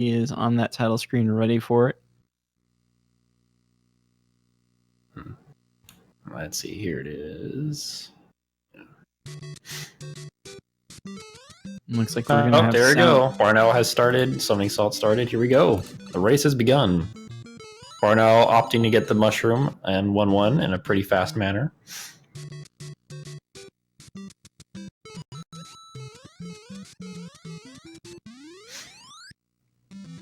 He is on that title screen ready for it. Let's see, here it is. Looks like we're gonna have there we sound. go. Barnowl has started. Summoningsalt started. Here we go. The race has begun. Barnowl opting to get the mushroom and 1-1 in a pretty fast manner.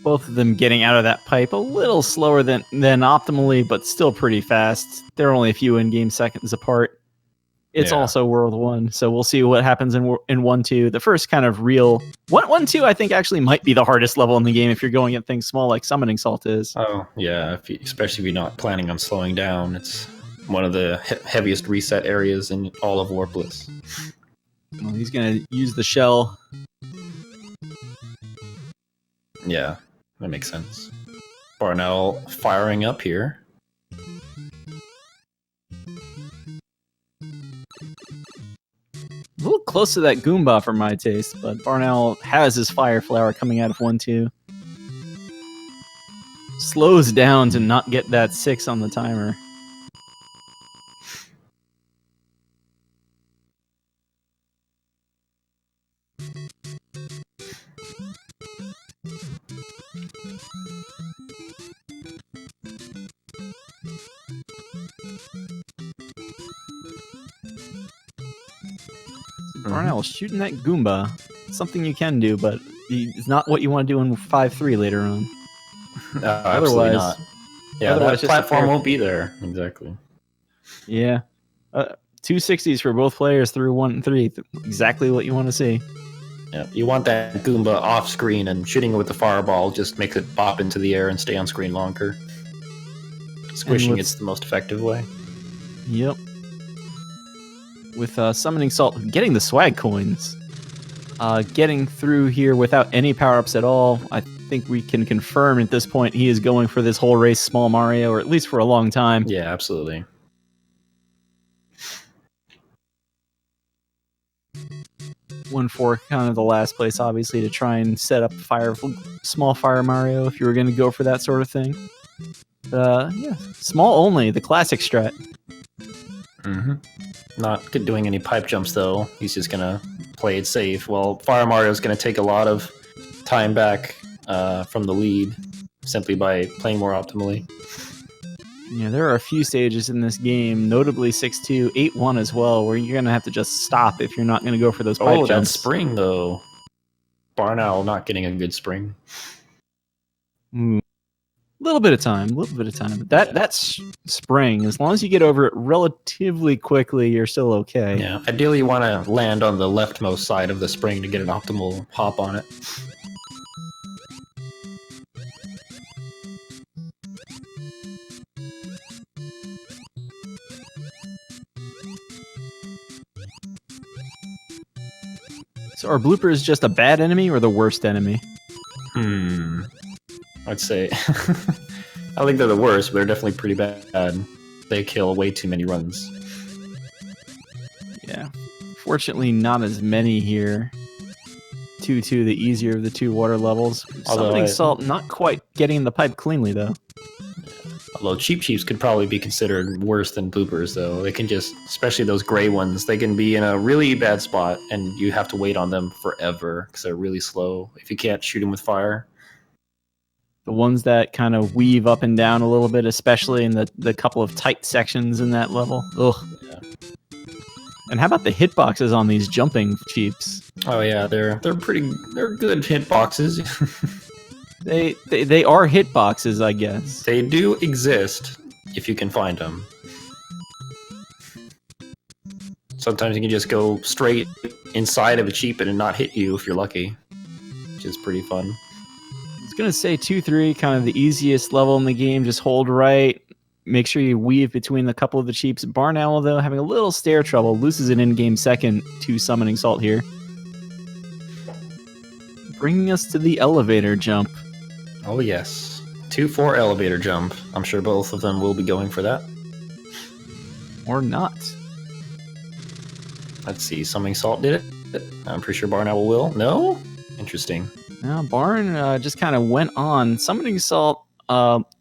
Both of them getting out of that pipe a little slower than optimally, but still pretty fast. They're only a few in-game seconds apart. It's also World 1, so we'll see what happens in 1-2. The first kind of real 1-2, I think, actually might be the hardest level in the game if you're going at things small like Summoningsalt is. Oh, yeah, especially if you're not planning on slowing down. It's one of the heaviest reset areas in all of Warpless. Well, he's going to use the shell. Yeah, that makes sense. Barnowl firing up here. A little close to that Goomba for my taste, but Barnowl has his Fire Flower coming out of 1-2. Slows down to not get that 6 on the timer. Barnowl shooting that Goomba. Something you can do, but it's not what you want to do in 5-3 later on. Absolutely not. Yeah, that platform won't be there. Exactly. Yeah. 260s for both players through 1-3. Exactly what you want to see. Yeah, you want that Goomba off screen, and shooting it with the fireball just makes it pop into the air and stay on screen longer. Squishing it's the most effective way. Yep. With Summoningsalt getting the swag coins, getting through here without any power-ups at all. I think we can confirm at this point he is going for this whole race small Mario, or at least for a long time. Yeah, absolutely. One for kind of the last place, obviously, to try and set up small Fire Mario if you were going to go for that sort of thing. Yeah, small only, the classic strat. Mm-hmm. Not doing any pipe jumps, though. He's just going to play it safe. Well, Fire Mario's going to take a lot of time back from the lead simply by playing more optimally. Yeah, there are a few stages in this game, notably 6-2, 8-1 as well, where you're going to have to just stop if you're not going to go for those pipe jumps. Oh, that spring, though. Barnowl not getting a good spring. Little bit of time. But that's spring. As long as you get over it relatively quickly, you're still okay. Yeah, ideally you want to land on the leftmost side of the spring to get an optimal hop on it. So are bloopers just a bad enemy or the worst enemy? I'd say I think they're the worst, but they're definitely pretty bad. They kill way too many runs. Yeah. Fortunately, not as many here. 2-2, the easier of the two water levels. Summoningsalt not quite getting the pipe cleanly, though. Although Cheap Cheeps could probably be considered worse than bloopers, though. They can just, especially those gray ones, they can be in a really bad spot, and you have to wait on them forever, because they're really slow if you can't shoot them with fire. The ones that kind of weave up and down a little bit, especially in the couple of tight sections in that level. Ugh. Yeah. And how about the hitboxes on these jumping Cheeps? Oh yeah, they're good hitboxes. They are hitboxes, I guess. They do exist if you can find them. Sometimes you can just go straight inside of a Cheep and not hit you if you're lucky, which is pretty fun. I was gonna say 2-3, kind of the easiest level in the game. Just hold right. Make sure you weave between a couple of the Cheeps. Barnowl, though, having a little stair trouble, loses an in-game second to Summoningsalt here. Bringing us to the elevator jump. Oh yes, 2-4 elevator jump. I'm sure both of them will be going for that. Or not. Let's see, Summoningsalt did it. I'm pretty sure Barnowl will. No? Interesting. Now Barn just kind of went on. Summoningsalt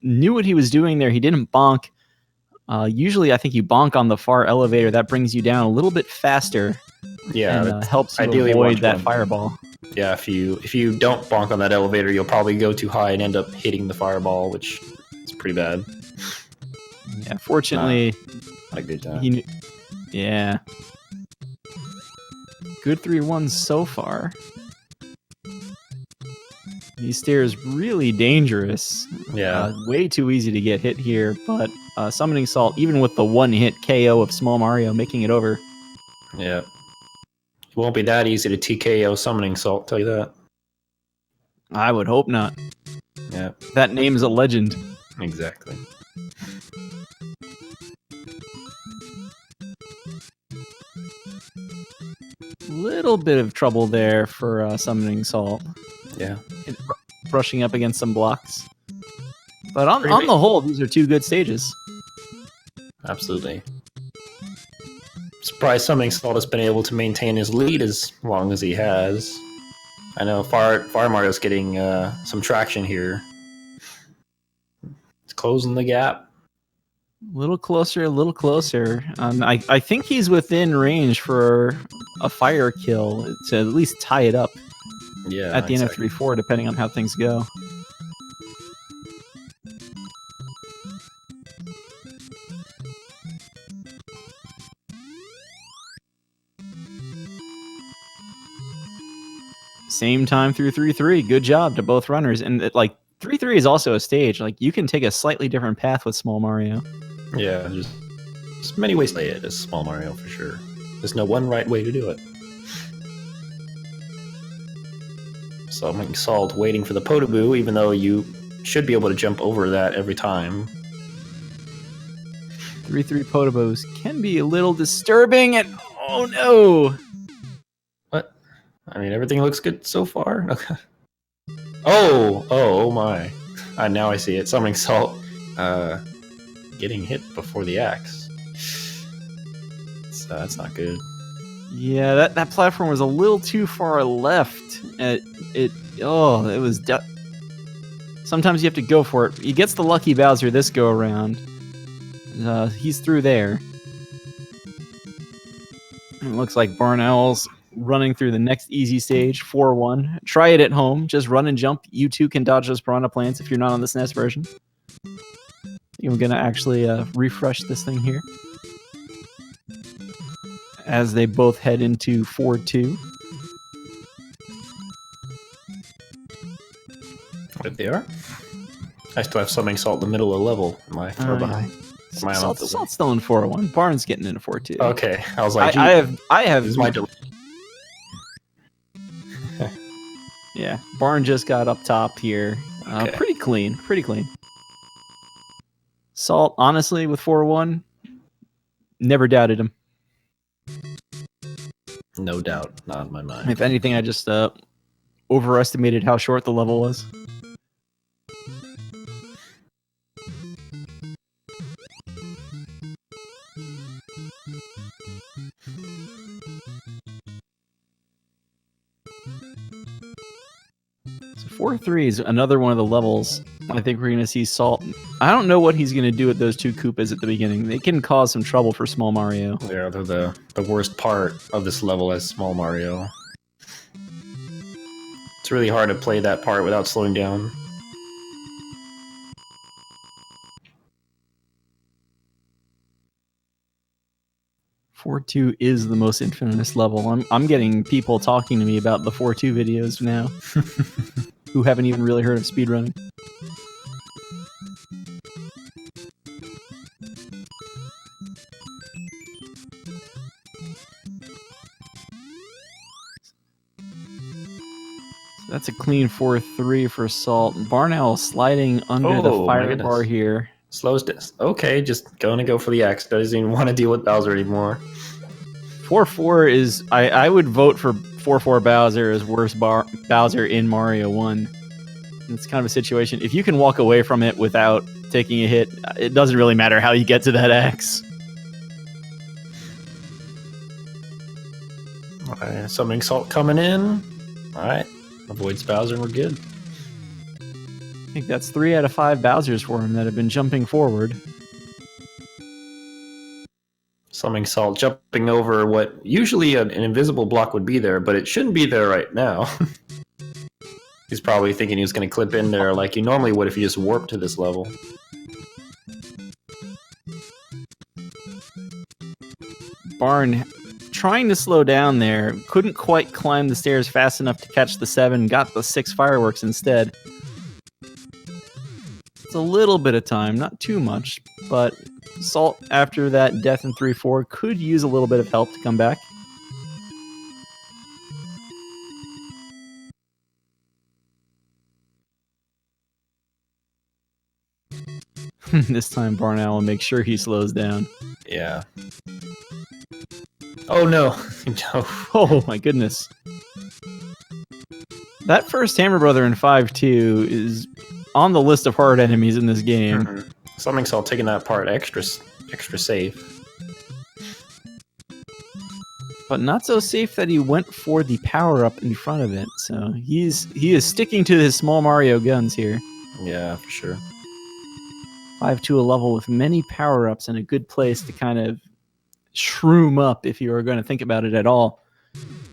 knew what he was doing there. He didn't bonk. Usually, I think you bonk on the far elevator. That brings you down a little bit faster. Yeah, and helps you ideally avoid that fireball. Yeah, if you don't bonk on that elevator, you'll probably go too high and end up hitting the fireball, which is pretty bad. Yeah, fortunately, not a good time. Yeah, good 3-1s so far. These stairs really dangerous. Yeah, way too easy to get hit here. But Summoningsalt, even with the one-hit KO of Small Mario, making it over. Yeah. It won't be that easy to TKO Summoningsalt, tell you that. I would hope not. Yeah. That name's a legend. Exactly. Little bit of trouble there for Summoningsalt. Yeah. Brushing up against some blocks. But on the whole, these are two good stages. Absolutely. Surprised Summoningsalt has been able to maintain his lead as long as he has. I know Fire Mario's getting some traction here. It's closing the gap. A little closer, a little closer. I think he's within range for a fire kill to at least tie it up. Yeah. At the end of 3-4, depending on how things go. Same time through 3-3. Good job to both runners. And 3-3 is also a stage. Like, you can take a slightly different path with Small Mario. Yeah, there's many ways to play it as Small Mario for sure. There's no one right way to do it. Summoningsalt waiting for the Potoboo, even though you should be able to jump over that every time. 3-3 Potoboos can be a little disturbing, and oh no! What? I mean, everything looks good so far. Okay. Oh my! Now I see it. Summoningsalt, getting hit before the axe. So that's not good. Yeah, that platform was a little too far left. It was. Sometimes you have to go for it. He gets the lucky Bowser this go around. He's through there. It looks like Barnowl's running through the next easy stage, 4-1. Try it at home. Just run and jump. You too can dodge those piranha plants if you're not on the SNES version. I'm going to actually refresh this thing here. As they both head into 4-2. There they are. I still have Summoningsalt in the middle of the level. Am I far behind? Salt's still in 4-1. Barn's getting into 4-2. Okay, I was like, I have. This is my delay. Yeah, Barn just got up top here. Okay. Pretty clean. Salt, honestly, with 4-1, never doubted him. No doubt, not in my mind. If anything, I just overestimated how short the level was. So 4-3 is another one of the levels I think we're going to see Salt. I don't know what he's going to do with those two Koopas at the beginning. They can cause some trouble for Small Mario. Yeah, they're the worst part of this level as Small Mario. It's really hard to play that part without slowing down. .4.2 is the most infamous level. I'm getting people talking to me about the 4.2 videos now who haven't even really heard of speedrunning. So that's a clean 4-3 for Salt. Barnowl sliding under the fire bar here. Slows down. Okay, just going to go for the axe. Doesn't even want to deal with Bowser anymore. 4-4 is... I would vote for 4-4 Bowser as worst Bowser in Mario 1. It's kind of a situation. If you can walk away from it without taking a hit, it doesn't really matter how you get to that axe. Alright, Summoningsalt coming in. Alright. Avoids Bowser and we're good. I think that's 3 out of 5 Bowsers for him that have been jumping forward. Summoningsalt jumping over what usually an invisible block would be there, but it shouldn't be there right now. He's probably thinking he was going to clip in there like you normally would if you just warped to this level. Barn trying to slow down there, couldn't quite climb the stairs fast enough to catch the 7, got the 6 fireworks instead. It's a little bit of time, not too much, but Salt, after that death in 3-4, could use a little bit of help to come back. This time barnowl will make sure he slows down. Yeah. Oh no! No. Oh my goodness. That first Hammer Brother in 5-2 is on the list of hard enemies in this game. Mm-hmm. Summoningsalt taking that part extra safe. But not so safe that he went for the power-up in front of it. So he is sticking to his small Mario guns here. Yeah, for sure. 5-2 a level with many power-ups and a good place to kind of shroom up if you are going to think about it at all.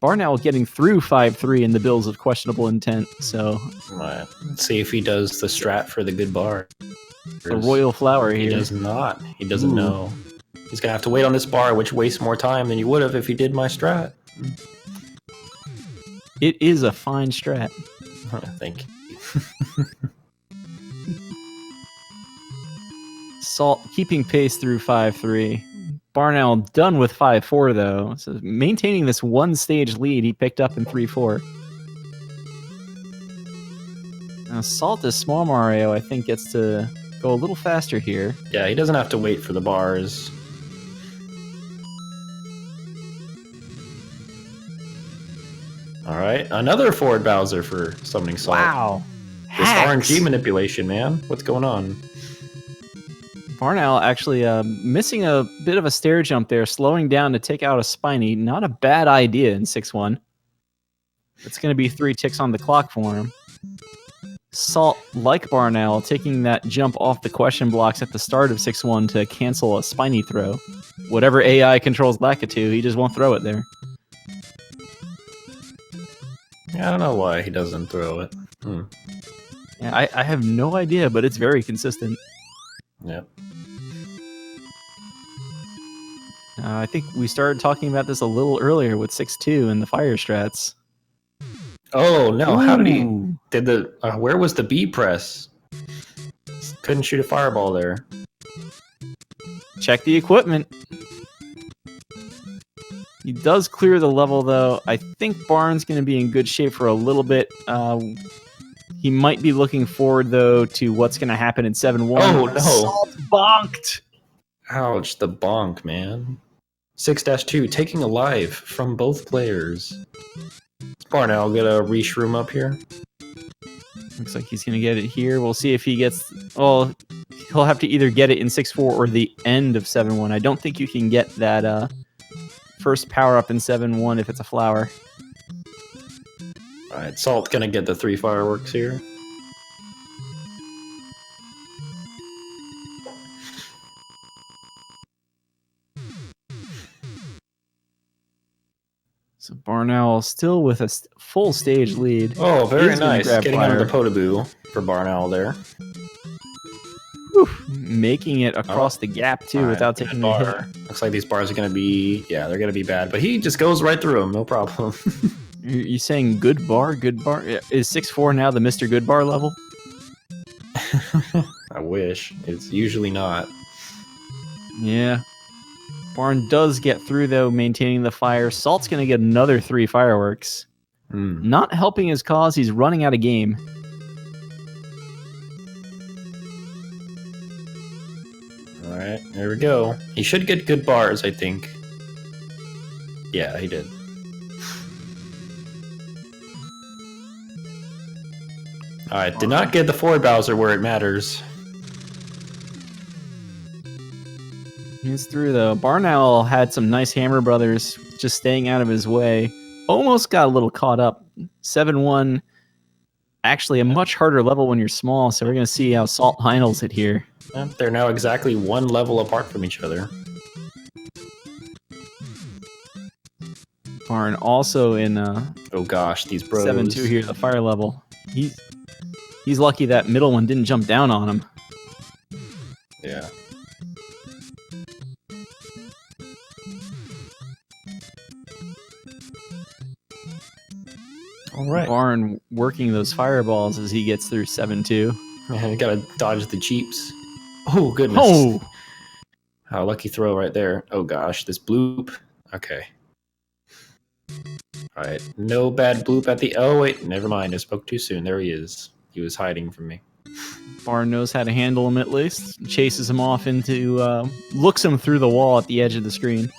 Barnowl getting through 5-3 in the bills of questionable intent, so... Right. Let's see if he does the strat for the good bar. The Royal Flower here. He does not. He doesn't know. He's going to have to wait on this bar, which wastes more time than you would have if he did my strat. It is a fine strat. Thank you. Salt keeping pace through 5-3. Barnowl done with 5-4 though, so maintaining this one stage lead he picked up in 3-4. Now Salt as Small Mario, I think, gets to go a little faster here. Yeah, he doesn't have to wait for the bars. All right, another forward Bowser for Summoningsalt. Wow. This Hacks. RNG manipulation, man. What's going on? Barnowl actually missing a bit of a stair jump there, slowing down to take out a Spiny. Not a bad idea in 6-1. It's going to be 3 ticks on the clock for him. Salt, like Barnowl, taking that jump off the question blocks at the start of 6-1 to cancel a Spiny throw. Whatever AI controls Lakitu, he just won't throw it there. Yeah, I don't know why he doesn't throw it. Yeah, I have no idea, but it's very consistent. Yep. I think we started talking about this a little earlier with 6-2 and the fire strats. Oh no! How did he? Ooh. Did the? Where was the B press? Couldn't shoot a fireball there. Check the equipment. He does clear the level though. I think Barnes going to be in good shape for a little bit. He might be looking forward though to what's going to happen in 7-1. Oh no! Salt bonked. Ouch! The bonk, man. 6-2 taking a life from both players. Barnowl get a reshroom up here. Looks like he's going to get it here. We'll see if he gets... Well, he'll have to either get it in 6-4 or the end of 7-1. I don't think you can get that first power-up in 7-1 if it's a flower. Alright, Salt gonna get the 3 fireworks here. So Barnowl still with a full stage lead. Oh, very He's gonna nice. grab Getting fire. under the Potaboo for Barnowl there. Whew. Making it across the gap too All right, without good taking a hit. bar. Looks like these bars are gonna be, yeah, they're gonna be bad. But he just goes right through them, no problem. You saying good bar? Good bar? Is 6-4 now the Mr. Good Bar level? I wish. It's usually not. Yeah. Barn does get through though, maintaining the fire. Salt's gonna get another 3 fireworks. Not helping his cause, he's running out of game. Alright, there we go. He should get good bars, I think. Yeah, he did. Alright, did not get the forward Bowser where it matters. He's through though. Barnowl had some nice Hammer Brothers just staying out of his way. Almost got a little caught up. 7-1 actually a much harder level when you're small, so we're going to see how Salt handles it here. They're now exactly one level apart from each other. Barn also in oh gosh, these bros. 7-2 here, the fire level. He's lucky that middle one didn't jump down on him. Yeah. All right. Barn working those fireballs as he gets through 7-2. Man, you gotta dodge the Jeeps. Oh, goodness. Oh! Oh, lucky throw right there. Oh gosh, this bloop. Okay. Alright, no bad bloop at the... Oh, wait, never mind. I spoke too soon. There he is. He was hiding from me. Barn knows how to handle him at least. Chases him off into... looks him through the wall at the edge of the screen.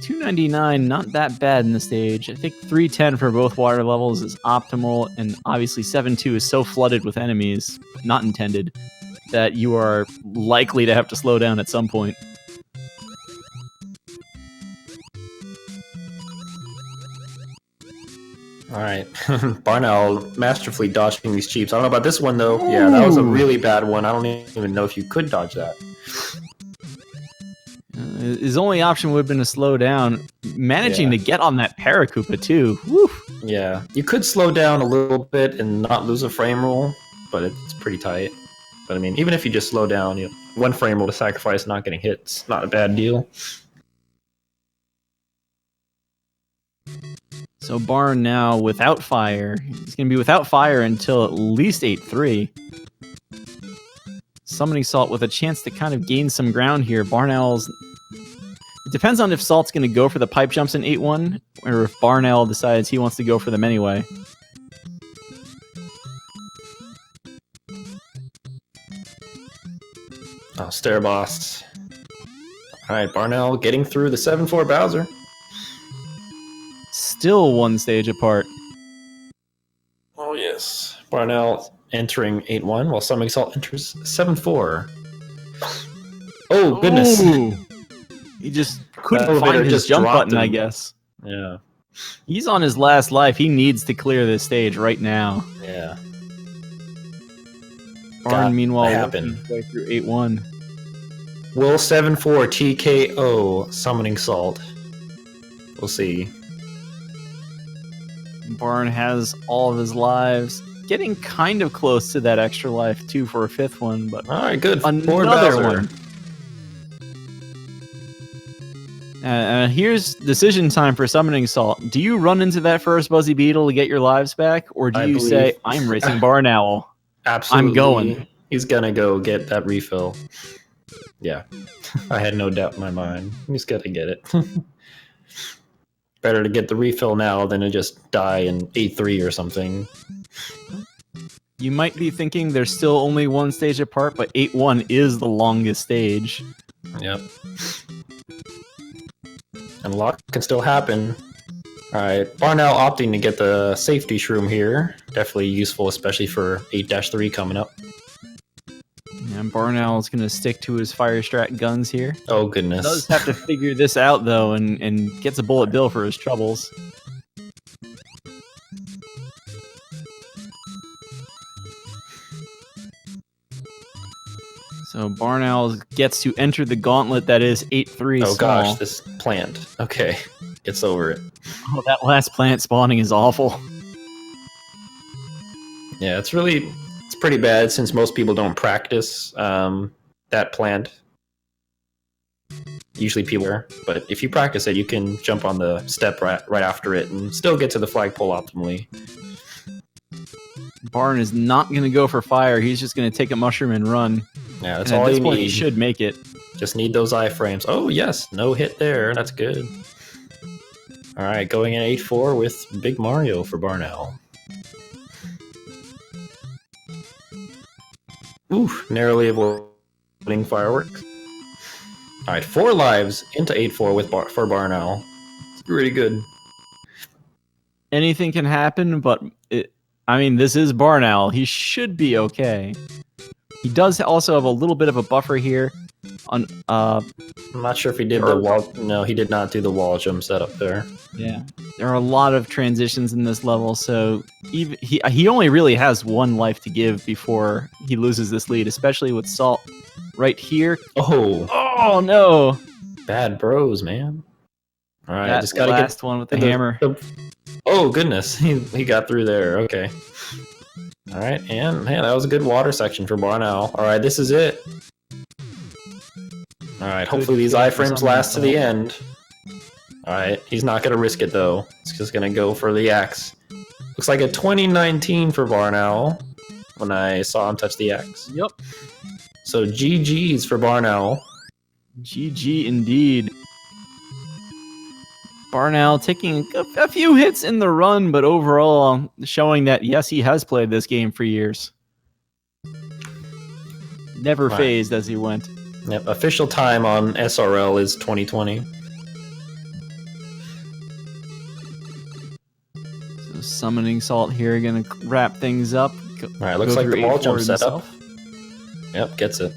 299, not that bad in the stage. I think 310 for both water levels is optimal, and obviously 7-2 is so flooded with enemies, not intended, that you are likely to have to slow down at some point. Alright, barnowl masterfully dodging these Jeeps. I don't know about this one, though. Ooh. Yeah, that was a really bad one. I don't even know if you could dodge that. His only option would have been to slow down. Managing to get on that Paracupa, too. Woo. Yeah, you could slow down a little bit and not lose a frame roll, but it's pretty tight. But I mean, even if you just slow down, you know, 1 frame roll to sacrifice not getting hit, it's not a bad deal. So Barn now without fire. He's going to be without fire until at least 8-3. Summoningsalt with a chance to kind of gain some ground here. Barnowl's... It depends on if Salt's going to go for the pipe jumps in 8-1, or if Barnowl decides he wants to go for them anyway. Oh, Stair Boss. Alright, Barnowl getting through the 7-4 Bowser. Still 1 stage apart. Oh, yes. Barnowl entering 8-1, while Summoningsalt enters 7-4. Oh, goodness. Ooh. He just couldn't find his jump button, I guess. Yeah. He's on his last life. He needs to clear this stage right now. Yeah. Barn, meanwhile, working his way through 8-1. Will 7-4 TKO Summoningsalt? We'll see. Barn has all of his lives. Getting kind of close to that extra life, too, for a 5th one. But alright, good. Another one. Here's decision time for Summoningsalt. Do you run into that first Buzzy Beetle to get your lives back, or do you say, I'm racing Barnowl? Absolutely. I'm going. He's gonna go get that refill. Yeah. I had no doubt in my mind. He's gonna get it. Better to get the refill now than to just die in 8-3 or something. You might be thinking there's still only 1 stage apart, but 8-1 is the longest stage. Yep. And a lot can still happen. Alright, Barnowl opting to get the safety shroom here. Definitely useful, especially for 8-3 coming up. And Barnowl is going to stick to his fire strat guns here. Oh, goodness. Does have to figure this out, though, and gets a bullet bill for his troubles. So Barnowl gets to enter the gauntlet that is 8-3 Oh, small. gosh, this plant. Okay, gets over it. Oh, that last plant spawning is awful. Yeah, it's pretty bad since most people don't practice that plant. Usually people are, but if you practice it, you can jump on the step right after it and still get to the flagpole optimally. Barn is not going to go for fire. He's just going to take a mushroom and run. Yeah, that's and all at you this point, need. He should make it. Just need those iframes. Oh, yes, no hit there. That's good. All right, going in 8-4 with Big Mario for Barnowl. Oof, narrowly avoiding fireworks. All right, 4 lives into 8-4 for Barnowl. It's pretty good. Anything can happen, but I mean, this is Barnowl. He should be okay. He does also have a little bit of a buffer here. On I'm not sure if he did the wall. No, he did not do the wall jump setup there. Yeah, there are a lot of transitions in this level, so even he only really has one life to give before he loses this lead, especially with Salt right here. Oh no! Bad bros, man. All right, That just gotta last get one with the hammer. Oh goodness, he got through there. Okay. All right, and man, that was a good water section for barnowl. All right, this is it. All right, hopefully these iframes last to the end. All right, he's not gonna risk it though. He's just gonna go for the axe. Looks like a 2019 for barnowl when I saw him touch the axe. Yep. So GG's for barnowl. GG indeed. Barnowl taking a few hits in the run, but overall showing that, yes, he has played this game for years. Never phased as he went. Yep, official time on SRL is 2020. So Summoningsalt here, gonna wrap things up. Alright, looks like the wall jump setup. Yep, gets it.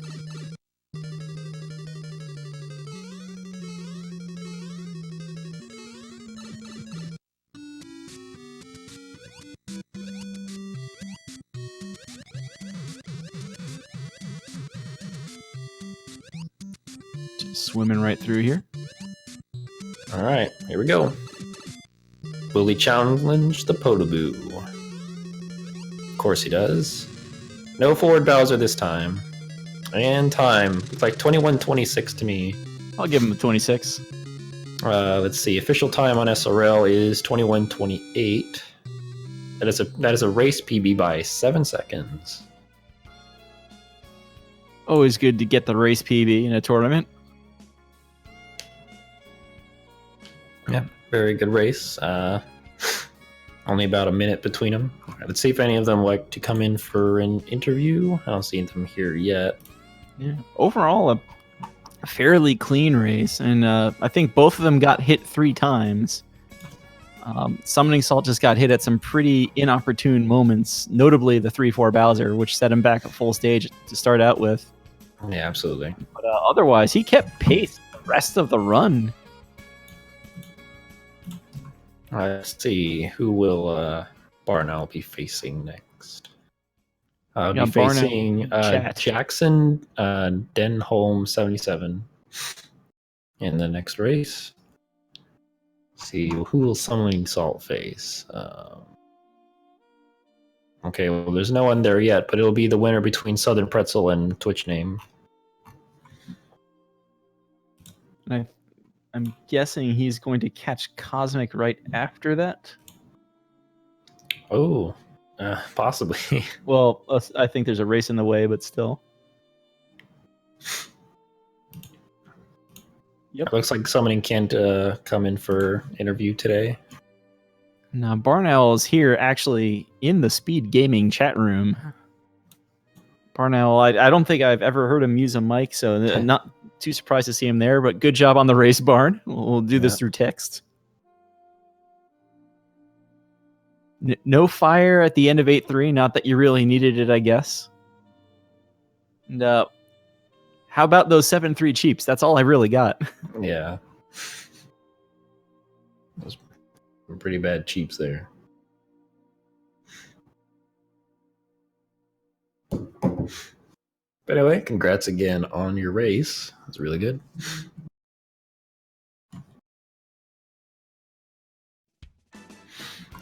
Just swimming right through here. Alright, here we go. Will he challenge the Podoboo? Of course he does. No forward Bowser this time. And time. It's like 21:26 to me. I'll give him a 26. Let's see. Official time on SRL is 21:28. That is a race PB by 7 seconds. Always good to get the race PB in a tournament. Yeah, very good race. Only about a minute between them. Right, let's see if any of them like to come in for an interview. I don't see them here yet. Yeah. Overall, a fairly clean race, and I think both of them got hit 3 times. Summoningsalt just got hit at some pretty inopportune moments, notably the 3-4 Bowser, which set him back a full stage to start out with. Yeah, absolutely. But otherwise, he kept pace the rest of the run. Let's see, who will barnowl be facing next? I'll be facing Jackson Denholm 77 in the next race. Let's see, who will Summoningsalt face? Okay, well, there's no one there yet, but it'll be the winner between Southern Pretzel and Twitch Name. I'm guessing he's going to catch Cosmic right after that. Oh, possibly. Well, I think there's a race in the way, but still. Yep. It looks like Summoning can't come in for interview today. Now, barnowl is here actually in the Speed Gaming chat room. barnowl, I don't think I've ever heard him use a mic, so not too surprised to see him there, but good job on the race, Barn. We'll do this through text. No fire at the end of 8-3, not that you really needed it, I guess. And how about those 7-3 cheaps? That's all I really got. Yeah. Those were pretty bad cheaps there. But anyway, congrats again on your race. That's really good.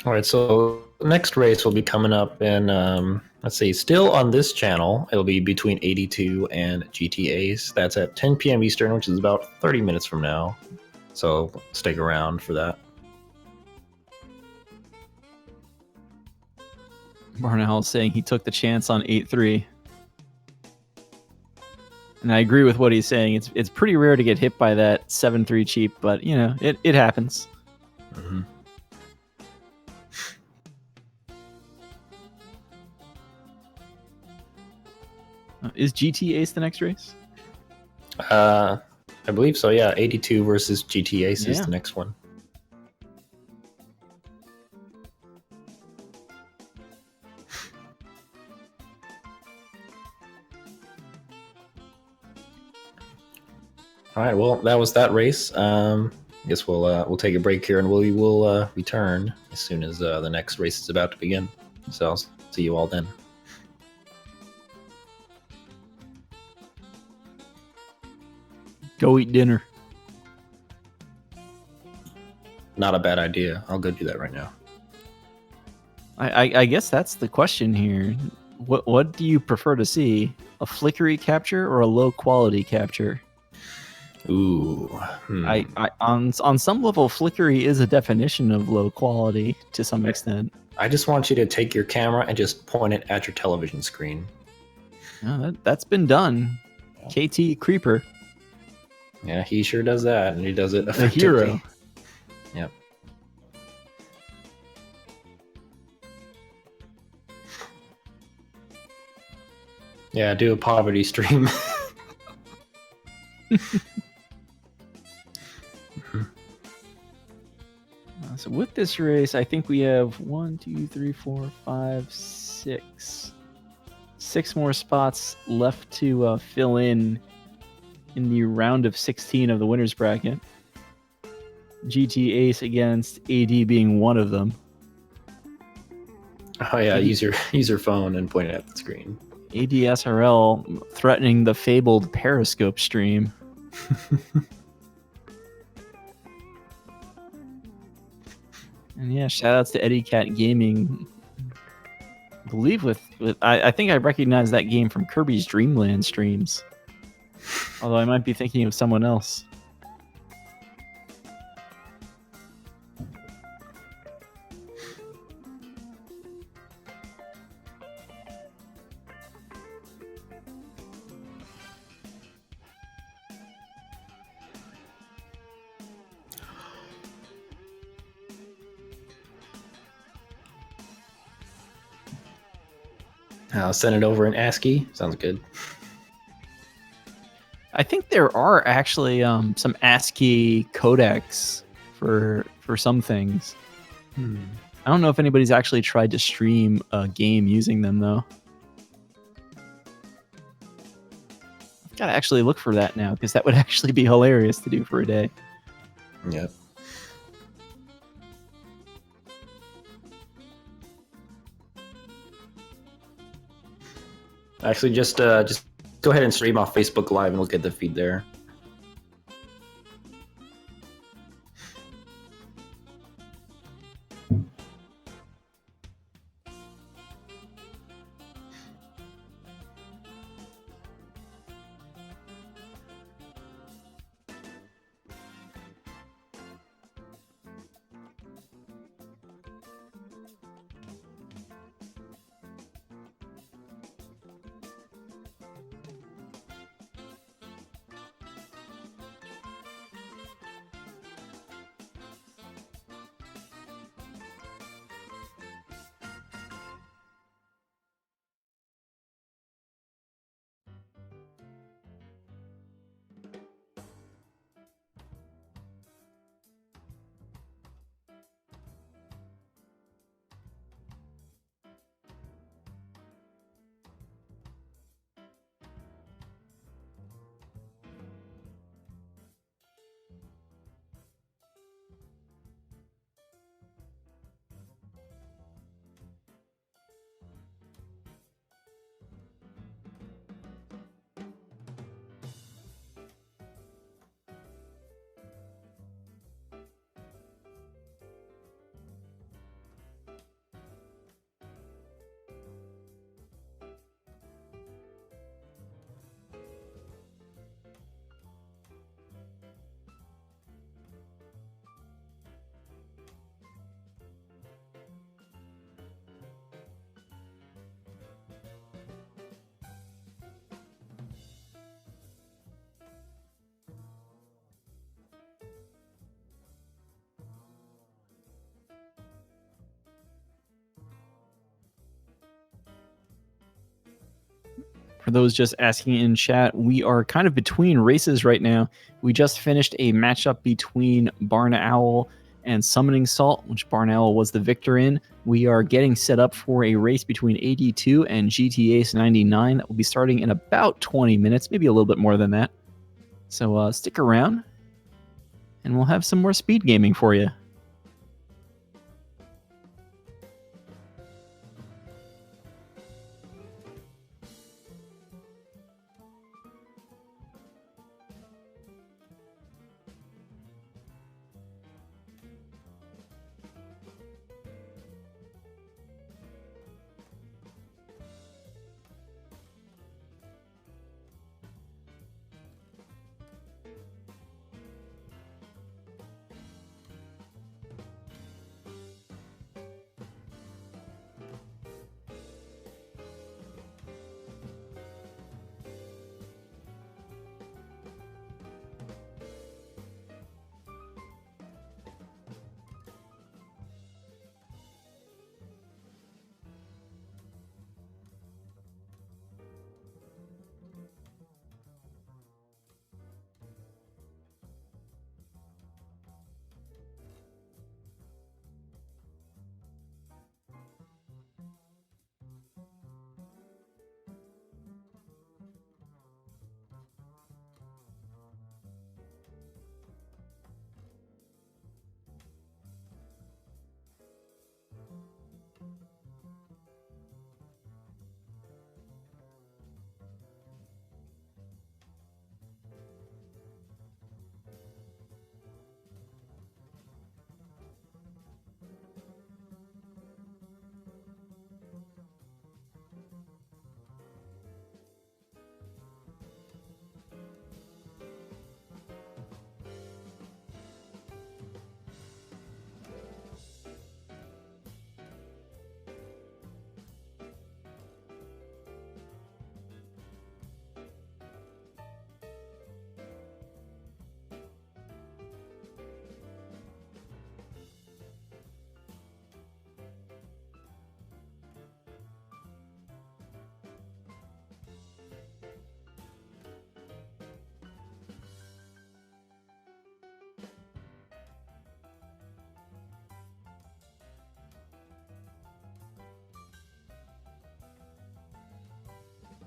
All right, so the next race will be coming up in, let's see, still on this channel. It'll be between 82 and GTAs. That's at 10 p.m. Eastern, which is about 30 minutes from now. So stick around for that. Barnowl is saying he took the chance on 8-3. And I agree with what he's saying. It's pretty rare to get hit by that 7-3 cheap, but, you know, it happens. Mm-hmm. Is GT Ace the next race? I believe so, yeah. 82 versus GT Ace is the next one. All right, well, that was that race. I guess we'll take a break here, and we will return as soon as the next race is about to begin. So I'll see you all then. Go eat dinner. Not a bad idea. I'll go do that right now. I guess that's the question here. What do you prefer to see? A flickery capture or a low quality capture? Ooh. On some level, flickery is a definition of low quality to some extent. I just want you to take your camera and just point it at your television screen. Yeah, that's been done. KT Creeper. Yeah, he sure does that, and he does it A effectively. hero. Yep. Yeah, do a poverty stream. So with this race, I think we have 6 more spots left to fill in the round of 16 of the winners bracket. GT Ace against AD being one of them. Oh yeah, use your phone and point it at the screen. ADSRL threatening the fabled Periscope stream. And yeah, shoutouts to Eddie Cat Gaming. I believe I think I recognize that game from Kirby's Dream Land streams. Although I might be thinking of someone else. I'll send it over in ASCII. Sounds good. I think there are actually some ASCII codecs for some things. I don't know if anybody's actually tried to stream a game using them, though. I've got to actually look for that now, because that would actually be hilarious to do for a day. Yep. Actually, just go ahead and stream off Facebook Live, and we'll get the feed there. For those just asking in chat, we are kind of between races right now. We just finished a matchup between barnowl and Summoningsalt, which barnowl was the victor in. We are getting set up for a race between AD2 and GT Ace 99 that will be starting in about 20 minutes, maybe a little bit more than that. So stick around, and we'll have some more speed gaming for you.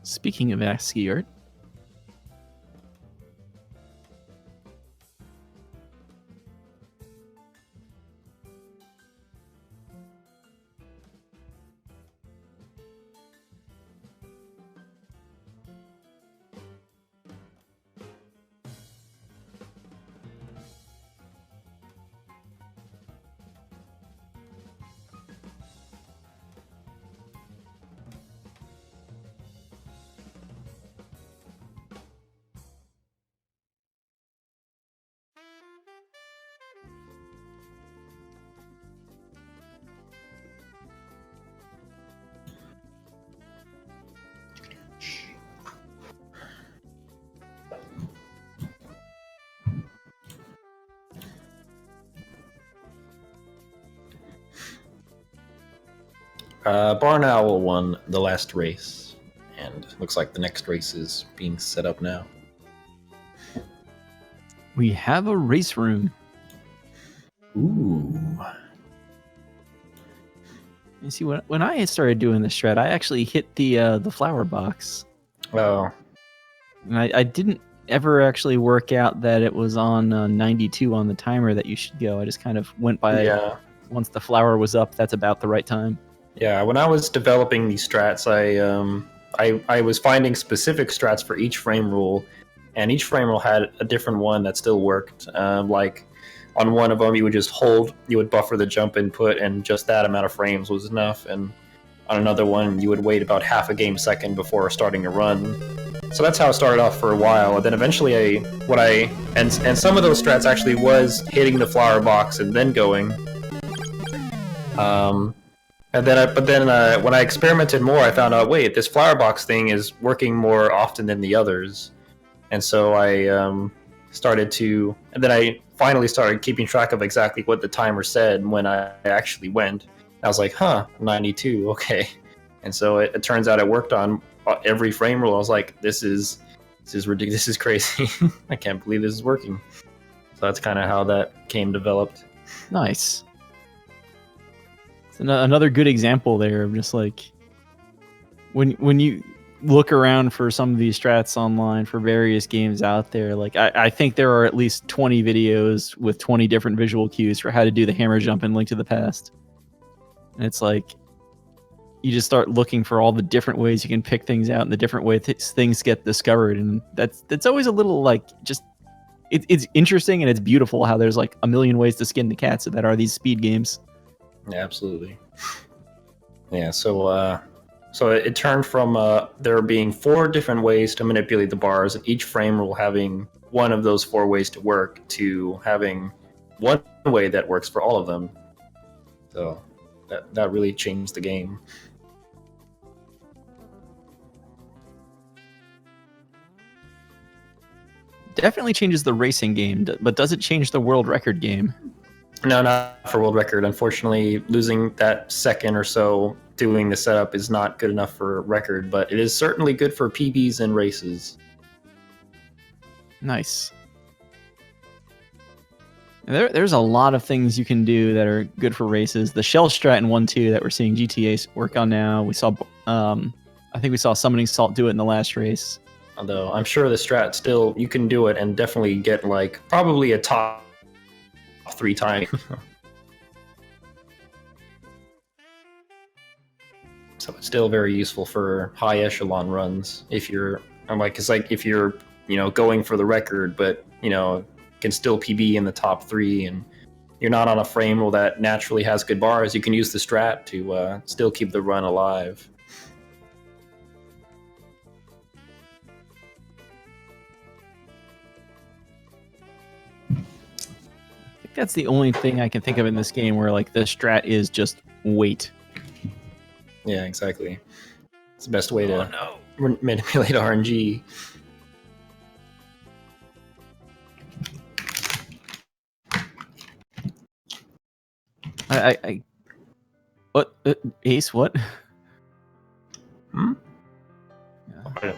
Speaking of ASCII art, Barnowl won the last race, and looks like the next race is being set up now. we have a race room. Ooh. You see, when I started doing this shred, I actually hit the flower box. Oh. And I didn't ever actually work out that it was on 92 on the timer that you should go. I just kind of went by. Yeah. Once the flower was up, that's about the right time. Yeah, when I was developing these strats, I was finding specific strats for each frame rule, and each frame rule had a different one that still worked. Like on one of them, you would just hold, you would buffer the jump input, and just that amount of frames was enough. And on another one, you would wait about half a game second before starting to run. So that's how it started off for a while. And then eventually, and some of those strats actually was hitting the flower box and then going. But then when I experimented more, I found out, wait, this flower box thing is working more often than the others. And so I finally started keeping track of exactly what the timer said when I actually went. I was like, 92, okay. And so it turns out it worked on every frame rule. I was like, this is ridiculous, this is crazy. I can't believe this is working. So that's kind of how that came developed. Nice. It's another good example there of just like when you look around for some of these strats online for various games out there, like I think there are at least 20 videos with 20 different visual cues for how to do the hammer jump in Link to the Past. And it's like you just start looking for all the different ways you can pick things out and the different ways things get discovered, and that's always a little like just it's interesting and it's beautiful how there's like a million ways to skin the cat that are these speed games. Yeah, absolutely. Yeah, so it turned from there being 4 different ways to manipulate the bars, and each frame rule having one of those 4 ways to work, to having one way that works for all of them. So that really changed the game. Definitely changes the racing game, but does it change the world record game? No, not for world record. Unfortunately, losing that second or so doing the setup is not good enough for record, but it is certainly good for PBs and races. Nice. There's a lot of things you can do that are good for races. The shell strat in 1-2 that we're seeing GTA work on now. We saw, I think we saw Summoningsalt do it in the last race. Although I'm sure the strat still, you can do it and definitely get like probably a top 3 time. So it's still very useful for high echelon runs. If you're, it's like if you're, going for the record, but can still PB in the top 3, and you're not on a frame rule that naturally has good bars, you can use the strat to still keep the run alive. I think that's the only thing I can think of in this game where like the strat is just wait. Yeah, exactly. It's the best way to manipulate RNG. What? Ace, what? Hmm?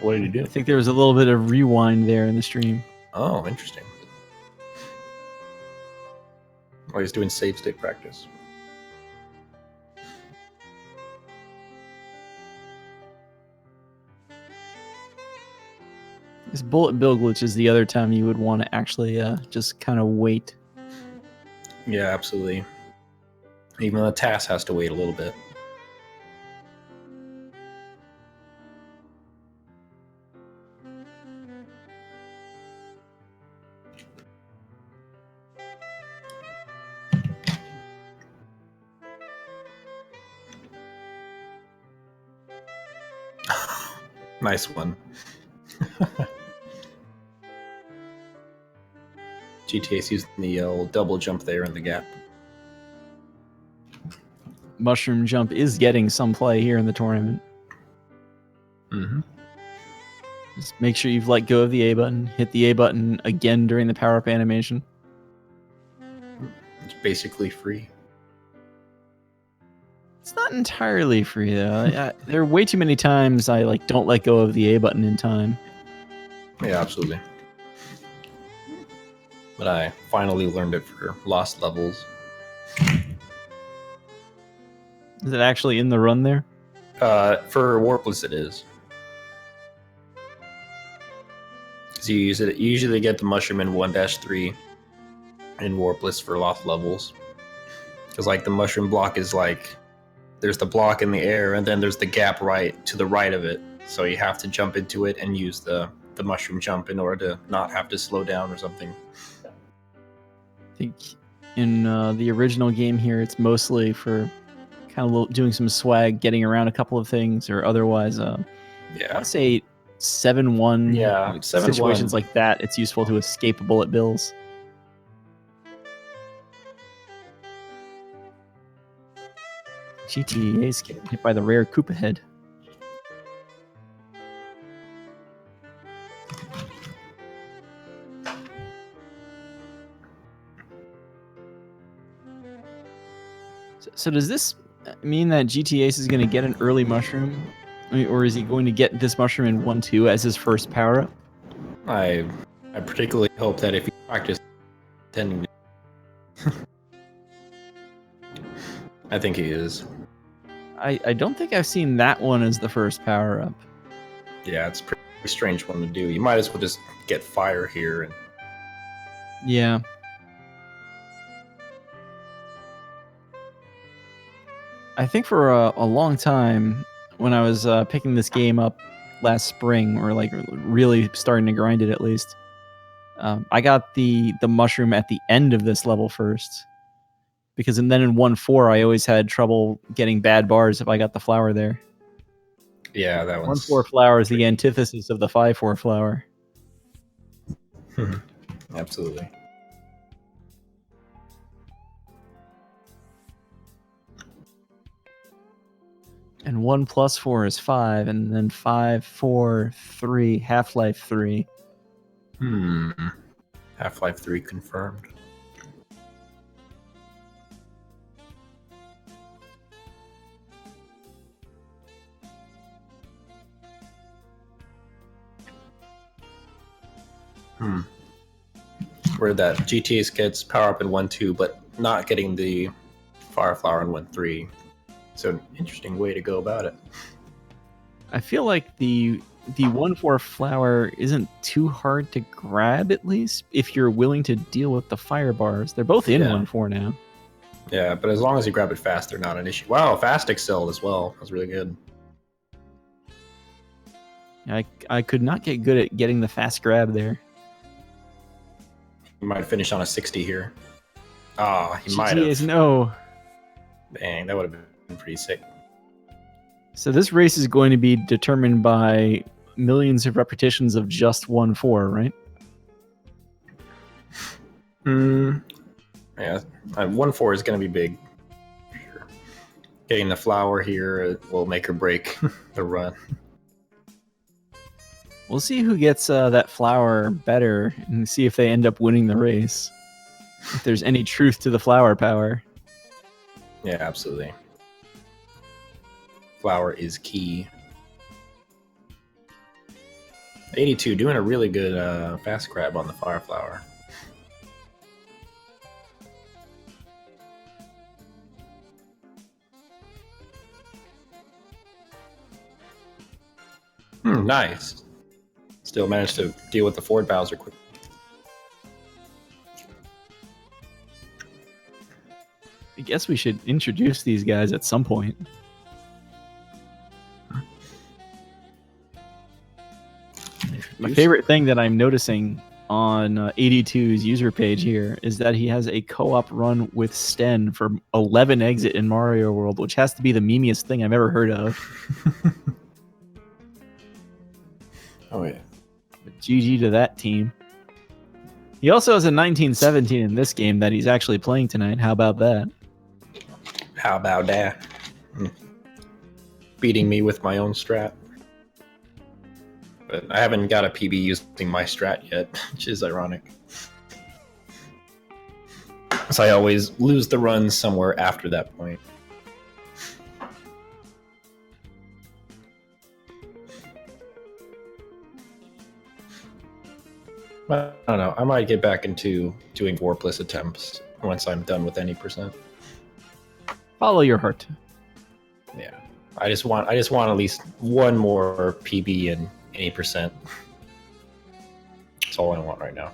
What did you do? I think there was a little bit of rewind there in the stream. Oh, interesting. Oh, he's doing save state practice. This bullet bill glitch is the other time you would want to actually just kind of wait. Yeah, absolutely. Even the task has to wait a little bit. Nice one. GTA's using the old double jump there in the gap. Mushroom jump is getting some play here in the tournament. Mm-hmm. Just make sure you've let go of the A button. Hit the A button again during the power-up animation. It's basically free. It's not entirely free though. There are way too many times I like don't let go of the A button in time. Yeah, absolutely. But I finally learned it for lost levels. Is it actually in the run there? For Warpless, it is. Because you use it. You usually get the mushroom in 1-3 in Warpless for lost levels. Because like the mushroom block is like, there's the block in the air, and then there's the gap right to the right of it. So you have to jump into it and use the mushroom jump in order to not have to slow down or something. I think in the original game here, it's mostly for kind of doing some swag, getting around a couple of things, or otherwise, I want to say 7-1. Yeah, like 7-1. Situations like that, it's useful to escape bullet bills. GTA's getting hit by the rare Koopa head. So does this mean that GTA's is going to get an early mushroom? Or is he going to get this mushroom in 1-2 as his first power-up? I particularly hope that if you practice tending to... I think he is. I don't think I've seen that one as the first power-up. Yeah, it's a pretty strange one to do. You might as well just get fire here. And Yeah. I think for a long time, when I was picking this game up last spring, or like really starting to grind it at least, I got the mushroom at the end of this level first. Because then in 1-4, I always had trouble getting bad bars if I got the flower there. Yeah, that one's 1-4 flower is the antithesis of the 5-4 flower. Absolutely. And 1 + 4 is 5, and then 5, 4, 3, Half-Life 3. Half-Life 3 confirmed. Where that GTA gets power up in 1-2, but not getting the fire flower in 1-3. So an interesting way to go about it. I feel like the 1-4 flower isn't too hard to grab, at least, if you're willing to deal with the fire bars. They're both in 1-4 now. Yeah, but as long as you grab it fast, they're not an issue. Wow, fast excelled as well. That's really good. I could not get good at getting the fast grab there. He might finish on a 60 here. Ah, he might GTA's have. no. Dang, that would have been pretty sick. So this race is going to be determined by millions of repetitions of just 1-4, right? Yeah, 1-4 is going to be big. Sure. Getting the flower here will make or break the run. We'll see who gets that flower better and see if they end up winning the race. If there's any truth to the flower power. Yeah, absolutely. Flower is key. 82 doing a really good fast grab on the fire flower. Nice. Still managed to deal with the Ford Bowser quick. I guess we should introduce these guys at some point. My favorite thing that I'm noticing on 82's user page here is that he has a co-op run with Sten for 11 exit in Mario World, which has to be the memeiest thing I've ever heard of. Oh yeah. But GG to that team. He also has a 1917 in this game that he's actually playing tonight. How about that? How about that? Beating me with my own strat. But I haven't got a PB using my strat yet, which is ironic. So I always lose the run somewhere after that point. But I don't know. I might get back into doing warpless attempts once I'm done with any percent. Follow your heart. Yeah, I just want at least one more PB in any percent. That's all I want right now.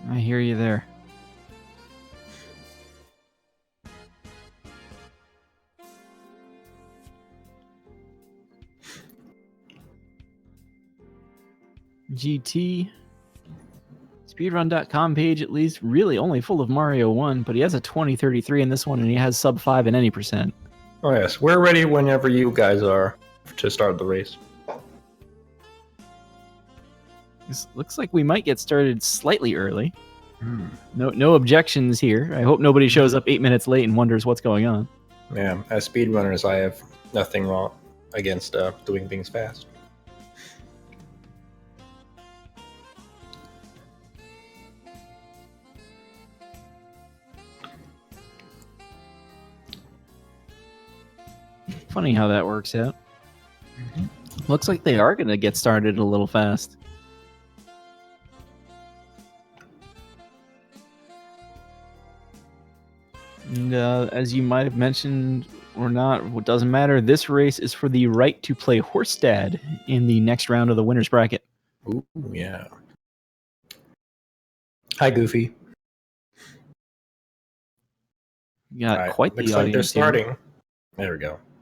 I hear you there. GT speedrun.com page, at least, really only full of Mario 1, but he has a 2033 in this one, and he has sub 5 in any percent. Oh yes, we're ready whenever you guys are to start the race. This looks like we might get started slightly early. No objections here. I hope nobody shows up 8 minutes late and wonders what's going on. Yeah, as speedrunners, I have nothing wrong against doing things fast. Funny how that works out. Looks like they are going to get started a little fast. And as you might have mentioned or not, it doesn't matter. This race is for the right to play Horse Dad in the next round of the winner's bracket. Ooh, yeah. Hi, Goofy. You got quite the looks like they're audience here. starting. There we go.